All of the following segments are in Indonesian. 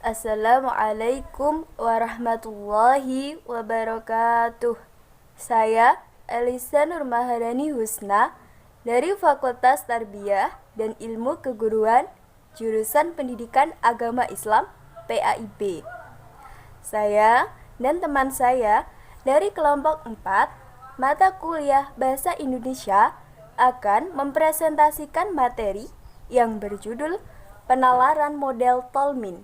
Assalamualaikum warahmatullahi wabarakatuh. Saya Elisa Nurmaharani Husna dari Fakultas Tarbiyah dan Ilmu Keguruan Jurusan Pendidikan Agama Islam PAIB. Saya dan teman saya dari kelompok 4 mata kuliah Bahasa Indonesia akan mempresentasikan materi yang berjudul Penalaran Model Tolmin.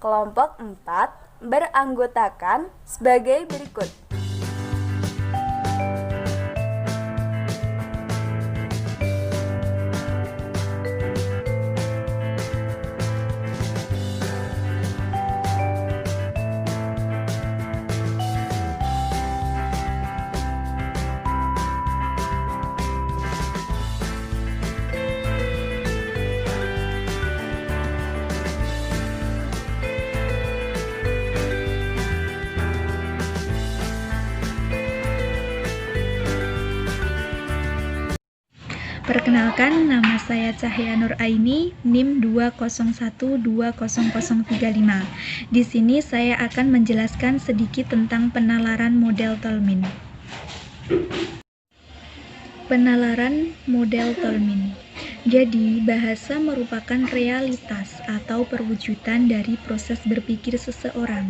Kelompok 4 beranggotakan sebagai berikut. Perkenalkan, nama saya Cahya Nur Aini, NIM 201200035. Di sini saya akan menjelaskan sedikit tentang penalaran model Tolmin. Penalaran model Tolmin. Jadi, bahasa merupakan realitas atau perwujudan dari proses berpikir seseorang.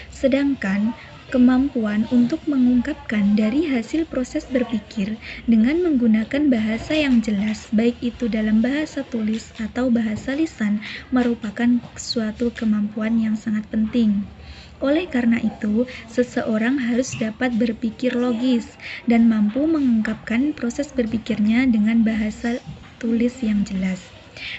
Sedangkan kemampuan untuk mengungkapkan dari hasil proses berpikir dengan menggunakan bahasa yang jelas, baik itu dalam bahasa tulis atau bahasa lisan, merupakan suatu kemampuan yang sangat penting. Oleh karena itu, seseorang harus dapat berpikir logis dan mampu mengungkapkan proses berpikirnya dengan bahasa tulis yang jelas.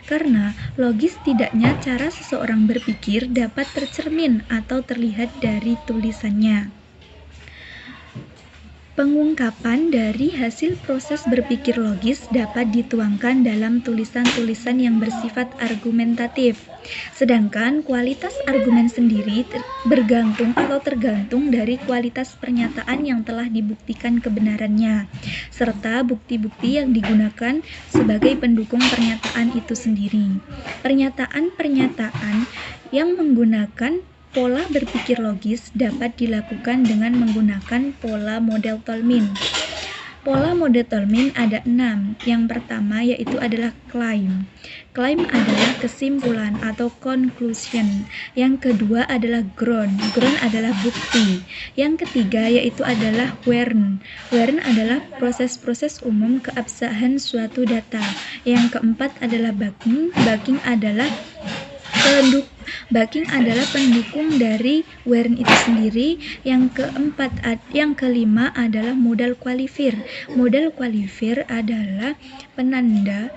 Karena logis tidaknya cara seseorang berpikir dapat tercermin atau terlihat dari tulisannya. Pengungkapan dari hasil proses berpikir logis dapat dituangkan dalam tulisan-tulisan yang bersifat argumentatif. Sedangkan kualitas argumen sendiri tergantung dari kualitas pernyataan yang telah dibuktikan kebenarannya, serta bukti-bukti yang digunakan sebagai pendukung pernyataan itu sendiri. Pernyataan-pernyataan yang menggunakan pola berpikir logis dapat dilakukan dengan menggunakan pola model Tolmin. Pola model Tolmin ada 6. Yang pertama yaitu adalah claim. Claim adalah kesimpulan atau conclusion. Yang kedua adalah ground. Ground adalah bukti. Yang ketiga yaitu adalah warn. Warn adalah proses-proses umum keabsahan suatu data. Yang keempat adalah backing. Backing adalah pendukung dari warn itu sendiri. Yang kelima adalah modal qualifier. Modal qualifier adalah penanda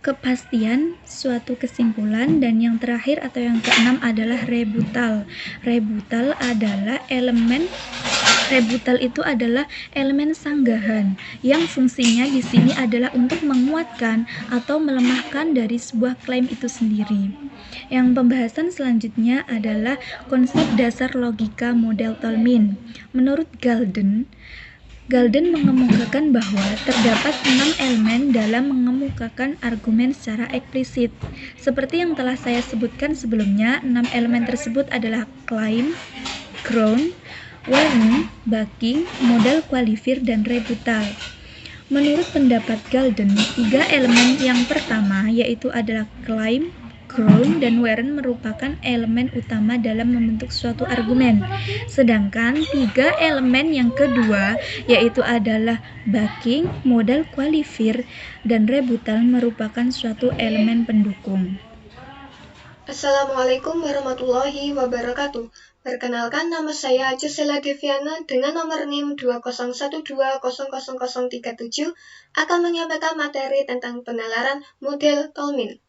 kepastian suatu kesimpulan, dan yang terakhir atau yang keenam adalah rebuttal. Rebuttal itu adalah elemen sanggahan yang fungsinya di sini adalah untuk menguatkan atau melemahkan dari sebuah klaim itu sendiri. Yang pembahasan selanjutnya adalah konsep dasar logika model Tolmin. Menurut Galden mengemukakan bahwa terdapat 6 elemen dalam mengemukakan argumen secara eksplisit. Seperti yang telah saya sebutkan sebelumnya, 6 elemen tersebut adalah claim, ground, warning, backing, modal qualifier, dan rebuttal. Menurut pendapat Galden, 3 elemen yang pertama yaitu adalah claim, ground, dan warn merupakan elemen utama dalam membentuk suatu argumen. Sedangkan 3 elemen yang kedua yaitu adalah backing, modal qualifier, dan rebuttal merupakan suatu elemen pendukung. Assalamualaikum warahmatullahi wabarakatuh. Perkenalkan, nama saya Jusela Deviana dengan nomor NIM 201200037 akan menyampaikan materi tentang penalaran model Tolmin.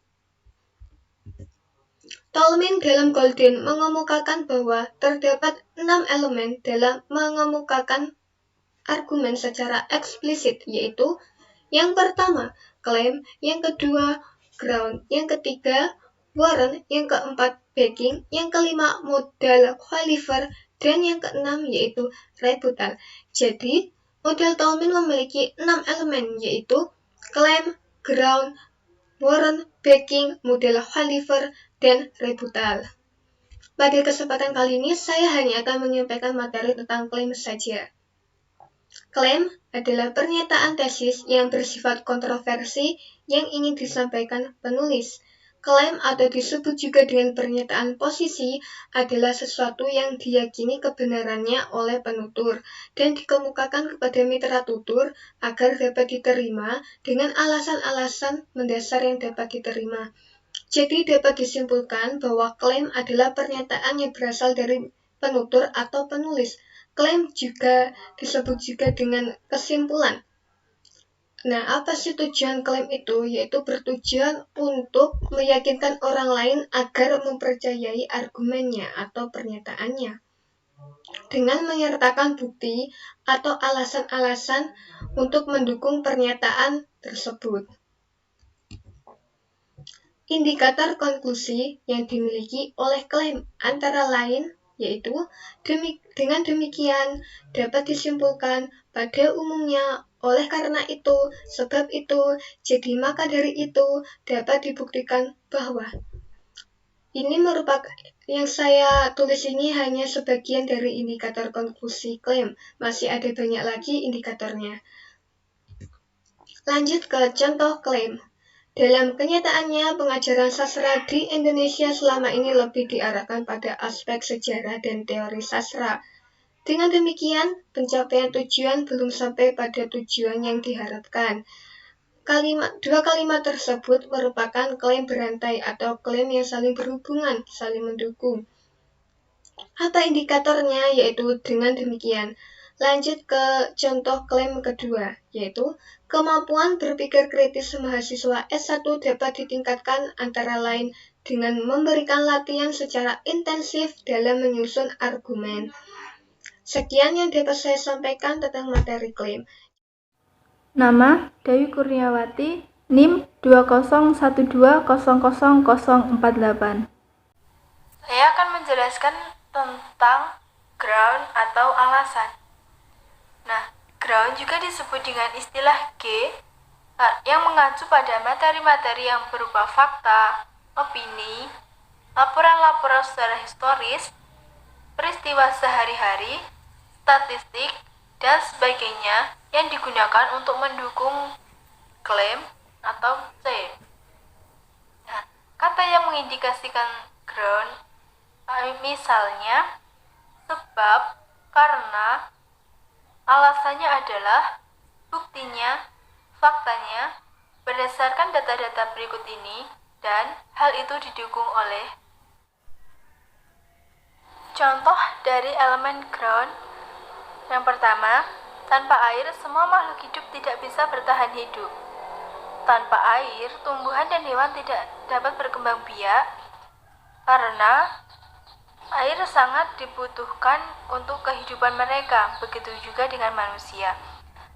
Tolmin dalam Galden mengemukakan bahwa terdapat 6 elemen dalam mengemukakan argumen secara eksplisit, yaitu yang pertama, claim, yang kedua, ground, yang ketiga, warn, yang keempat, backing, yang kelima, modal qualifier, dan yang keenam yaitu rebuttal. Jadi, model Tolmin memiliki 6 elemen yaitu claim, ground, warn, backing, modal qualifier, dan rebutal. Pada kesempatan kali ini, saya hanya akan menyampaikan materi tentang klaim saja. Klaim adalah pernyataan tesis yang bersifat kontroversi yang ingin disampaikan penulis. Klaim atau disebut juga dengan pernyataan posisi adalah sesuatu yang diyakini kebenarannya oleh penutur dan dikemukakan kepada mitra tutur agar dapat diterima dengan alasan-alasan mendasar yang dapat diterima. Jadi dapat disimpulkan bahwa klaim adalah pernyataan yang berasal dari penutur atau penulis. Klaim juga disebut juga dengan kesimpulan. Nah, apa sih tujuan klaim itu? Yaitu bertujuan untuk meyakinkan orang lain agar mempercayai argumennya atau pernyataannya dengan menyertakan bukti atau alasan-alasan untuk mendukung pernyataan tersebut. Indikator konklusi yang dimiliki oleh klaim antara lain yaitu dengan demikian dapat disimpulkan pada umumnya oleh karena itu, sebab itu, jadi maka dari itu dapat dibuktikan bahwa ini merupakan yang saya tulis ini hanya sebagian dari indikator konklusi klaim. Masih ada banyak lagi indikatornya. Lanjut ke contoh klaim. Dalam kenyataannya, pengajaran sastra di Indonesia selama ini lebih diarahkan pada aspek sejarah dan teori sastra. Dengan demikian, pencapaian tujuan belum sampai pada tujuan yang diharapkan. Dua kalimat tersebut merupakan klaim berantai atau klaim yang saling berhubungan, saling mendukung. Apa indikatornya? Yaitu dengan demikian. Lanjut ke contoh klaim kedua, yaitu kemampuan berpikir kritis mahasiswa S1 dapat ditingkatkan antara lain dengan memberikan latihan secara intensif dalam menyusun argumen. Sekian yang dapat saya sampaikan tentang materi klaim. Nama Dewi Kurniawati, NIM 2012000048. Saya akan menjelaskan tentang ground atau alasan. Nah, ground juga disebut dengan istilah G yang mengacu pada materi-materi yang berupa fakta, opini, laporan-laporan secara historis, peristiwa sehari-hari, statistik, dan sebagainya yang digunakan untuk mendukung klaim atau C. Nah, kata yang mengindikasikan ground misalnya sebab, karena, alasannya adalah, buktinya, faktanya, berdasarkan data-data berikut ini, dan hal itu didukung oleh. Contoh dari elemen ground. Yang pertama, tanpa air semua makhluk hidup tidak bisa bertahan hidup. Tanpa air, tumbuhan dan hewan tidak dapat berkembang biak karena air sangat dibutuhkan untuk kehidupan mereka. Begitu juga dengan manusia.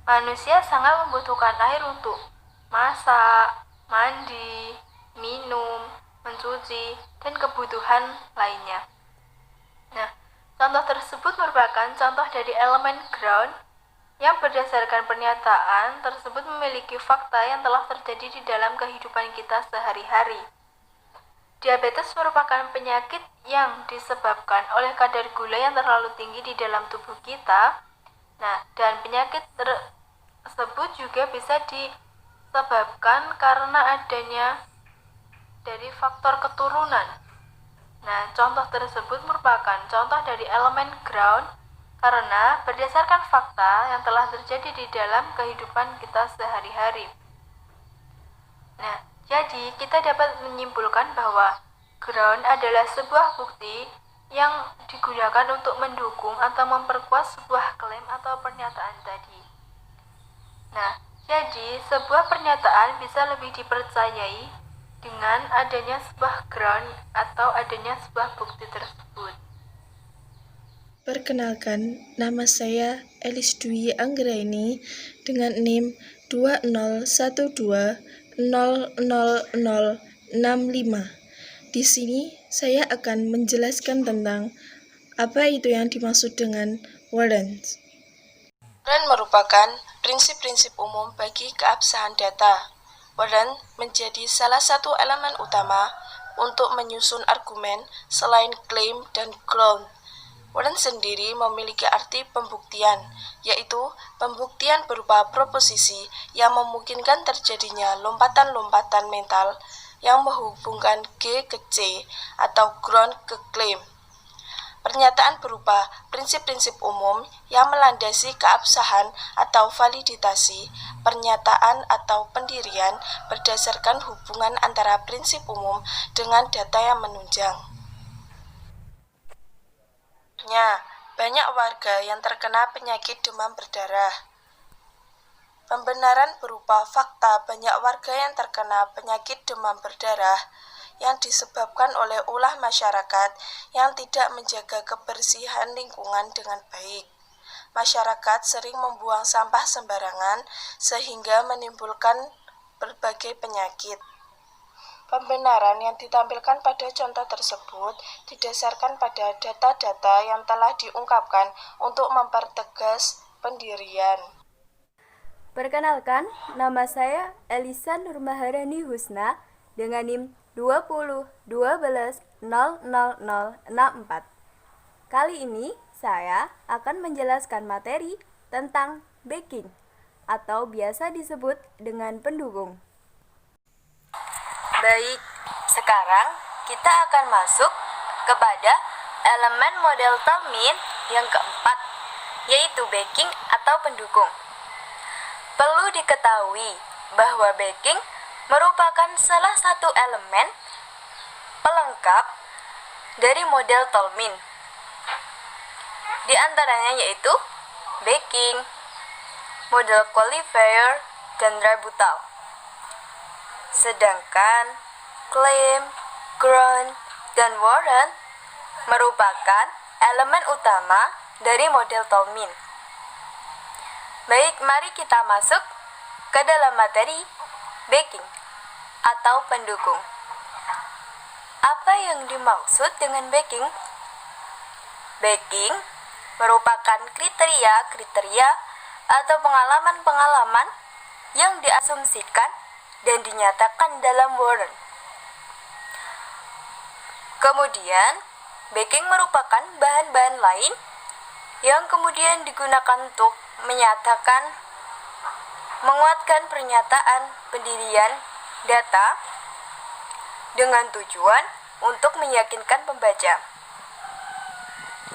Manusia sangat membutuhkan air untuk masak, mandi, minum, mencuci, dan kebutuhan lainnya. Nah, contoh tersebut merupakan contoh dari elemen ground yang berdasarkan pernyataan tersebut memiliki fakta yang telah terjadi di dalam kehidupan kita sehari-hari. Diabetes merupakan penyakit yang disebabkan oleh kadar gula yang terlalu tinggi di dalam tubuh kita. Nah, dan penyakit tersebut juga bisa disebabkan karena adanya dari faktor keturunan. Nah, contoh tersebut merupakan contoh dari elemen ground karena berdasarkan fakta yang telah terjadi di dalam kehidupan kita sehari-hari. Nah, jadi kita dapat menyimpulkan bahwa ground adalah sebuah bukti yang digunakan untuk mendukung atau memperkuat sebuah klaim atau pernyataan tadi. Nah, jadi sebuah pernyataan bisa lebih dipercayai dengan adanya sebuah ground atau adanya sebuah bukti tersebut. Perkenalkan, nama saya Elis Dwi Anggraini dengan NIM 201200065. Di sini saya akan menjelaskan tentang apa itu yang dimaksud dengan warrant. Warrant merupakan prinsip-prinsip umum bagi keabsahan data. Warrant menjadi salah satu elemen utama untuk menyusun argumen selain claim dan ground. Warrant sendiri memiliki arti pembuktian, yaitu pembuktian berupa proposisi yang memungkinkan terjadinya lompatan-lompatan mental yang menghubungkan G ke C atau ground ke claim. Pernyataan berupa prinsip-prinsip umum yang melandasi keabsahan atau validitasi pernyataan atau pendirian berdasarkan hubungan antara prinsip umum dengan data yang menunjang. Banyak warga yang terkena penyakit demam berdarah. Pembenaran berupa fakta banyak warga yang terkena penyakit demam berdarah yang disebabkan oleh ulah masyarakat yang tidak menjaga kebersihan lingkungan dengan baik. Masyarakat sering membuang sampah sembarangan sehingga menimbulkan berbagai penyakit. Pembenaran yang ditampilkan pada contoh tersebut didasarkan pada data-data yang telah diungkapkan untuk mempertegas pendirian. Perkenalkan, nama saya Elisa Nurmaharani Husna dengan NIM 2012000064. Kali ini saya akan menjelaskan materi tentang backing atau biasa disebut dengan pendukung. Baik, sekarang kita akan masuk kepada elemen model Tolmin yang keempat, yaitu backing atau pendukung. Perlu diketahui bahwa backing merupakan salah satu elemen pelengkap dari model Tolmin. Di antaranya yaitu backing, model qualifier, dan rebuttal. Sedangkan claim, ground, dan warrant merupakan elemen utama dari model Tolmin. Baik, mari kita masuk ke dalam materi backing atau pendukung. Apa yang dimaksud dengan backing? Backing merupakan kriteria-kriteria atau pengalaman-pengalaman yang diasumsikan dan dinyatakan dalam warrant. Kemudian, backing merupakan bahan-bahan lain yang kemudian digunakan untuk menyatakan, menguatkan pernyataan pendirian data dengan tujuan untuk meyakinkan pembaca.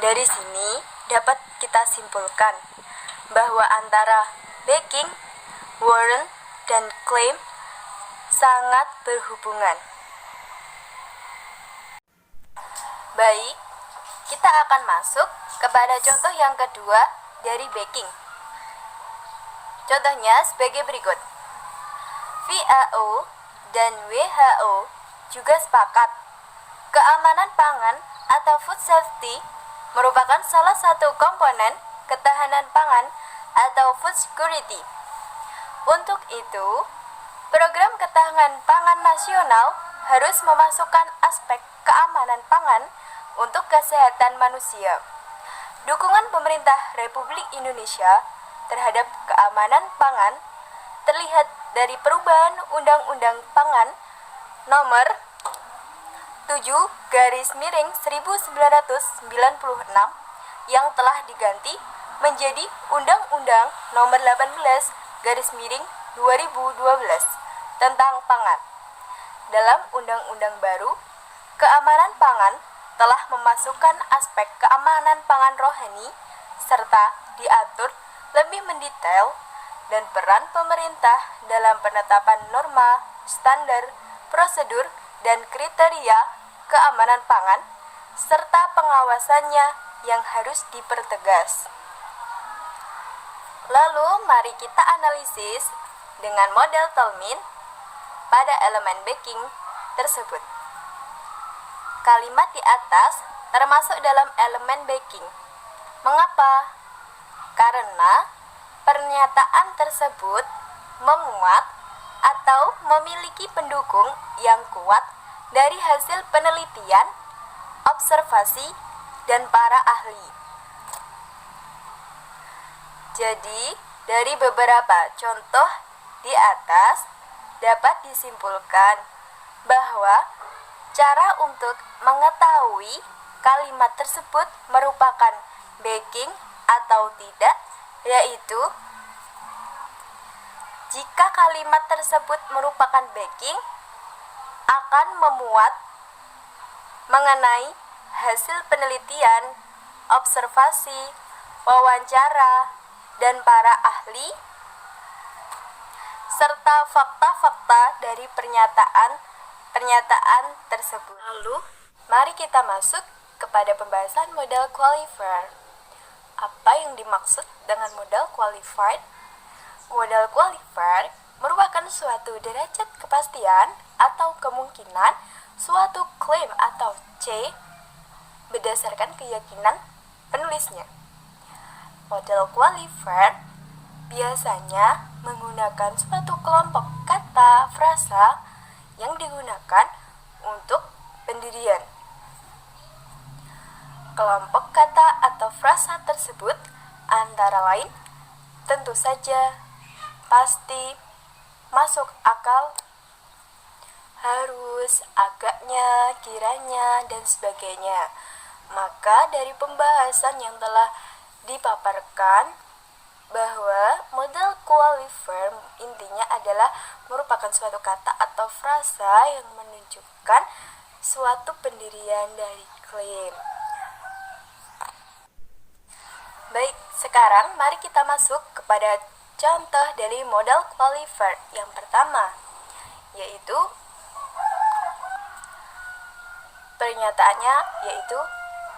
Dari sini dapat kita simpulkan bahwa antara backing, warrant, dan claim sangat berhubungan. Baik, kita akan masuk kepada contoh yang kedua dari backing. Contohnya sebagai berikut. FAO dan WHO juga sepakat keamanan pangan atau food safety merupakan salah satu komponen ketahanan pangan atau food security. Untuk itu, program ketahanan pangan nasional harus memasukkan aspek keamanan pangan untuk kesehatan manusia. Dukungan pemerintah Republik Indonesia terhadap keamanan pangan terlihat dari perubahan Undang-Undang Pangan Nomor 7/1996 yang telah diganti menjadi Undang-Undang Nomor 18/2012 tentang pangan. Dalam undang-undang baru, keamanan pangan telah memasukkan aspek keamanan pangan rohani serta diatur lebih mendetail dan peran pemerintah dalam penetapan norma, standar, prosedur, dan kriteria keamanan pangan serta pengawasannya yang harus dipertegas. Lalu mari kita analisis dengan model Tolmin pada elemen backing tersebut. Kalimat di atas termasuk dalam elemen backing. Mengapa? Karena pernyataan tersebut memuat atau memiliki pendukung yang kuat dari hasil penelitian, observasi, dan para ahli. Jadi, dari beberapa contoh di atas dapat disimpulkan bahwa Cara untuk mengetahui kalimat tersebut merupakan backing atau tidak, yaitu jika kalimat tersebut merupakan backing, akan memuat mengenai hasil penelitian, observasi, wawancara, dan para ahli, serta fakta-fakta dari pernyataan tersebut. Lalu, mari kita masuk kepada pembahasan model qualifier. Apa yang dimaksud dengan model qualified? Model qualifier merupakan suatu derajat kepastian atau kemungkinan suatu klaim atau C berdasarkan keyakinan penulisnya. Model qualifier biasanya menggunakan suatu kelompok kata frasa yang digunakan untuk pendirian. Kelompok kata atau frasa tersebut antara lain tentu saja, pasti, masuk akal, harus, agaknya, kiranya, dan sebagainya. Maka dari pembahasan yang telah dipaparkan bahwa model qualifier intinya adalah merupakan suatu kata atau frasa yang menunjukkan suatu pendirian dari klaim. Baik, sekarang mari kita masuk kepada contoh dari model qualifier yang pertama, yaitu pernyataannya yaitu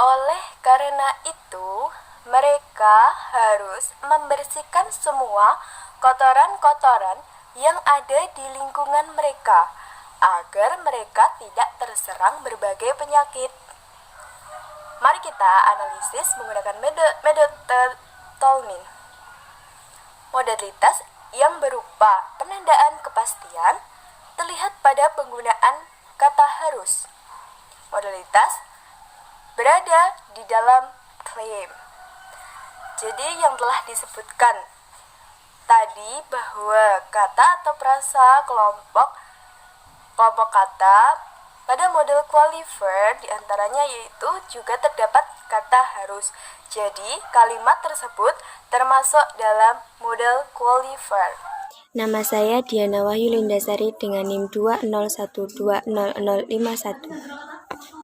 oleh karena itu mereka harus membersihkan semua kotoran-kotoran yang ada di lingkungan mereka agar mereka tidak terserang berbagai penyakit. Mari kita analisis menggunakan metode Tolmin. Modalitas yang berupa penandaan kepastian terlihat pada penggunaan kata harus. Modalitas berada di dalam klaim. Jadi yang telah disebutkan tadi bahwa kata atau frasa kelompok kata pada model qualifier diantaranya yaitu juga terdapat kata harus. Jadi kalimat tersebut termasuk dalam model qualifier. Nama saya Diana Wahyu Lindasari dengan NIM 201200051.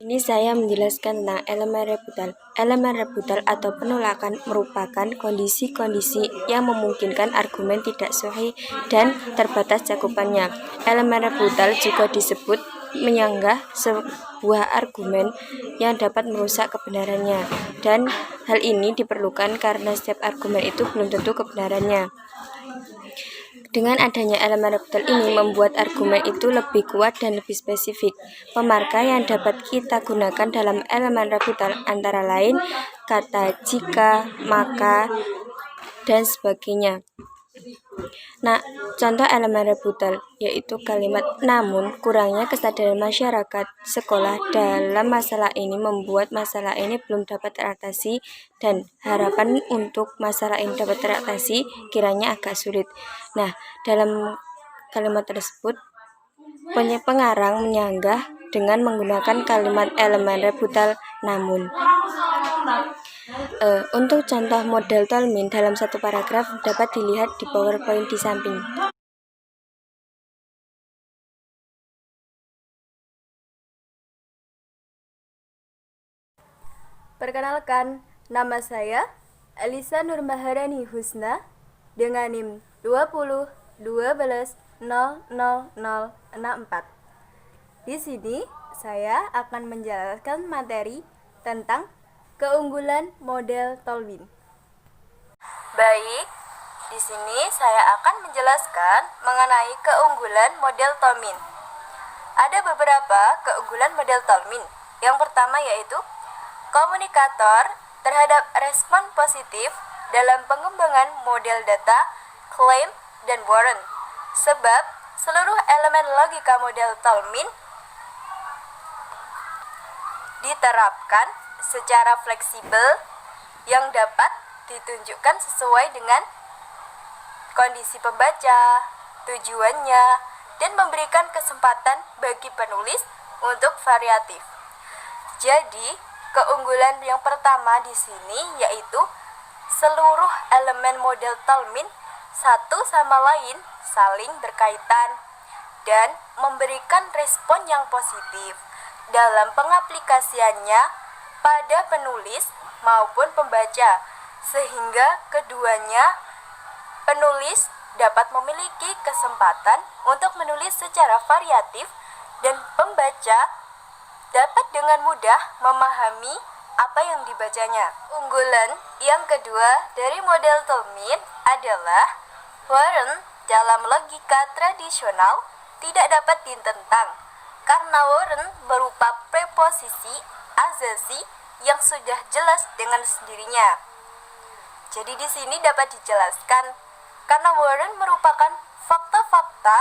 Ini saya menjelaskan tentang elemen rebutal. Elemen rebutal atau penolakan merupakan kondisi-kondisi yang memungkinkan argumen tidak sahih dan terbatas cakupannya. Elemen rebutal juga disebut menyanggah sebuah argumen yang dapat merusak kebenarannya, dan hal ini diperlukan karena setiap argumen itu belum tentu kebenarannya. Dengan adanya elemen rebutal ini membuat argumen itu lebih kuat dan lebih spesifik. Pemarkah yang dapat kita gunakan dalam elemen rebutal antara lain kata jika, maka, dan sebagainya. Nah, contoh elemen rebutal yaitu kalimat namun kurangnya kesadaran masyarakat sekolah dalam masalah ini membuat masalah ini belum dapat teratasi dan harapan untuk masalah ini dapat teratasi kiranya agak sulit. Nah, dalam kalimat tersebut pengarang menyanggah dengan menggunakan kalimat elemen rebutal namun. Untuk contoh model Tolmin dalam satu paragraf dapat dilihat di PowerPoint di samping. Perkenalkan, nama saya Elisa Nurmaharani Husna dengan NIM 2012000064. Di sini saya akan menjelaskan materi tentang keunggulan model Tolmin. Baik, di sini saya akan menjelaskan mengenai keunggulan model Tolmin. Ada beberapa keunggulan model Tolmin. Yang pertama yaitu komunikator terhadap respon positif dalam pengembangan model data, klaim, dan warrant. Sebab seluruh elemen logika model Tolmin diterapkan secara fleksibel yang dapat ditunjukkan sesuai dengan kondisi pembaca, tujuannya, dan memberikan kesempatan bagi penulis untuk variatif. Jadi, keunggulan yang pertama di sini yaitu seluruh elemen model Tolmin satu sama lain saling berkaitan dan memberikan respon yang positif dalam pengaplikasiannya pada penulis maupun pembaca, sehingga keduanya penulis dapat memiliki kesempatan untuk menulis secara variatif dan pembaca dapat dengan mudah memahami apa yang dibacanya. Unggulan yang kedua dari model Tolmin adalah Warren dalam logika tradisional tidak dapat ditentang karena Warren berupa preposisi asasi yang sudah jelas dengan sendirinya. Jadi di sini dapat dijelaskan karena Warren merupakan fakta-fakta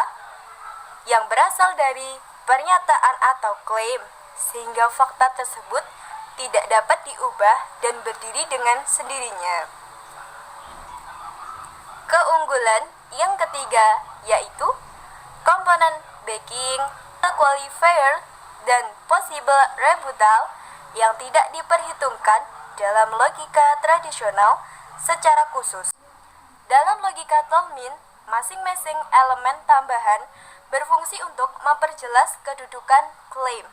yang berasal dari pernyataan atau klaim, sehingga fakta tersebut tidak dapat diubah dan berdiri dengan sendirinya. Keunggulan yang ketiga yaitu komponen backing, qualifier, dan possible rebuttal yang tidak diperhitungkan dalam logika tradisional secara khusus. Dalam logika Tolmin, masing-masing elemen tambahan berfungsi untuk memperjelas kedudukan klaim.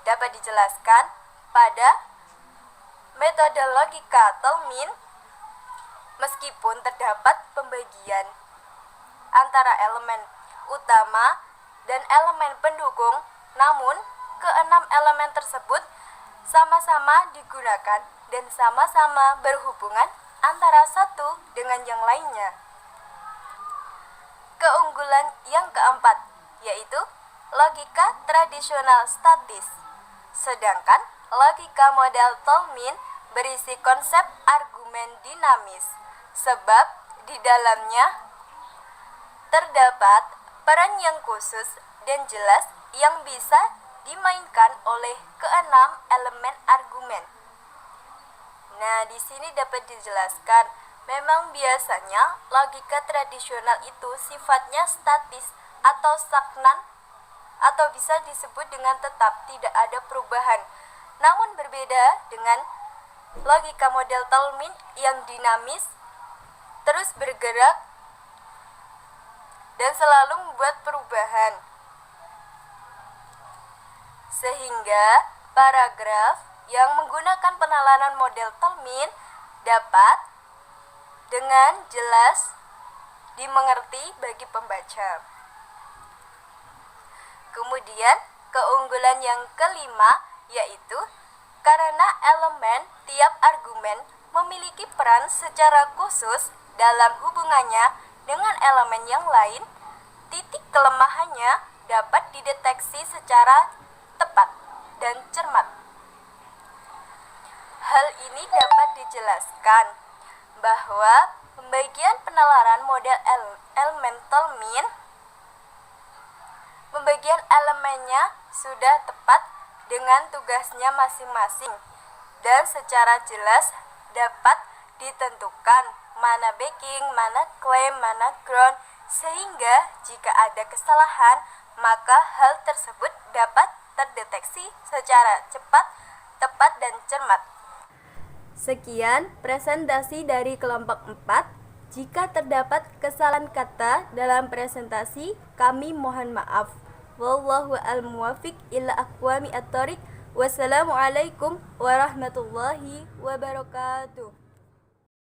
Dapat dijelaskan pada metode logika Tolmin, meskipun terdapat pembagian antara elemen utama dan elemen pendukung, namun keenam elemen tersebut sama-sama digunakan dan sama-sama berhubungan antara satu dengan yang lainnya. Keunggulan yang keempat yaitu logika tradisional statis, sedangkan logika model Tolmin berisi konsep argumen dinamis, sebab di dalamnya terdapat peran yang khusus dan jelas yang bisa dimainkan oleh keenam elemen argumen. Nah, di sini dapat dijelaskan, memang biasanya logika tradisional itu sifatnya statis atau stagnan atau bisa disebut dengan tetap, tidak ada perubahan. Namun berbeda dengan logika model Tolmin yang dinamis, terus bergerak dan selalu membuat perubahan. Sehingga paragraf yang menggunakan penalanan model Tolmin dapat dengan jelas dimengerti bagi pembaca. Kemudian keunggulan yang kelima yaitu karena elemen tiap argumen memiliki peran secara khusus dalam hubungannya dengan elemen yang lain, titik kelemahannya dapat dideteksi secara tepat dan cermat. Hal ini dapat dijelaskan bahwa pembagian penalaran model elemen Tolmin, pembagian elemennya sudah tepat dengan tugasnya masing-masing dan secara jelas dapat ditentukan mana backing, mana claim, mana ground, sehingga jika ada kesalahan maka hal tersebut dapat terdeteksi secara cepat, tepat, dan cermat. Sekian presentasi dari kelompok 4. Jika terdapat kesalahan kata dalam presentasi, kami mohon maaf. Wallahu al-muwafiq ila aqwami at-thoriq. Wassalamualaikum warahmatullahi wabarakatuh.